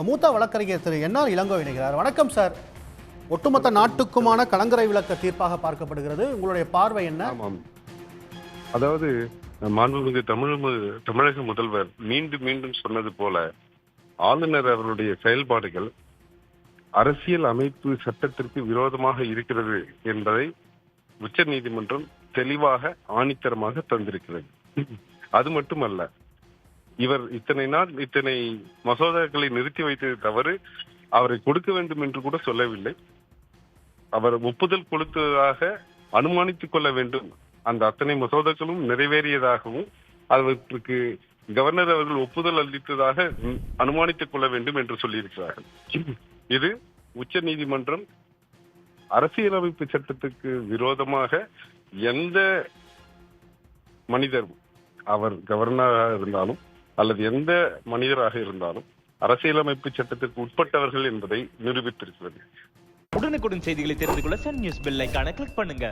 மூத்த வழக்கறிஞர் திரு என்ஆர் இளங்கோ இணைகிறார். வணக்கம் சார். ஒட்டுமொத்த நாட்டுக்குமான கலங்கரை விளக்க தீர்ப்பாக பார்க்கப்படுகிறது. உங்களுடைய பார்வை என்ன? ஆமாம், அதாவது மாண்புமிகு தமிழக முதல்வர் மீண்டும் மீண்டும் சொன்னது போல ஆளுநர் அவருடைய செயல்பாடுகள் அரசியல் அமைப்பு சட்டத்திற்கு விரோதமாக இருக்கிறது என்பதை உச்ச நீதிமன்றம் தெளிவாக ஆணித்தரமாக தந்திருக்கிறது. அது மட்டுமல்ல, இவர் இத்தனை மசோதாக்களை நிறுத்தி வைத்தது தவறு, அவரை கொடுக்க வேண்டும் என்று கூட சொல்லவில்லை. அவர் ஒப்புதல் கொடுத்ததாக அனுமானித்துக் கொள்ள வேண்டும். அந்த அத்தனை மசோதாக்களும் நிறைவேறியதாகவும் அவற்றுக்கு கவர்னர் அவர்கள் ஒப்புதல் அளித்ததாக அனுமானித்துக் கொள்ள வேண்டும் என்று சொல்லியிருக்கிறார்கள். இது உச்ச நீதிமன்றம் அரசியலமைப்பு சட்டத்துக்கு விரோதமாக எந்த மனிதரும், அவர் கவர்னராக இருந்தாலும் அல்லது எந்த மனிதராக இருந்தாலும் அரசியலமைப்பு சட்டத்திற்கு உட்பட்டவர்கள் என்பதை நிரூபித்திருக்கிறது. உடனுக்குடன் செய்திகளை தெரிந்து கொள்ள சன் நியூஸ் பெல் ஐகானை கிளிக் பண்ணுங்க.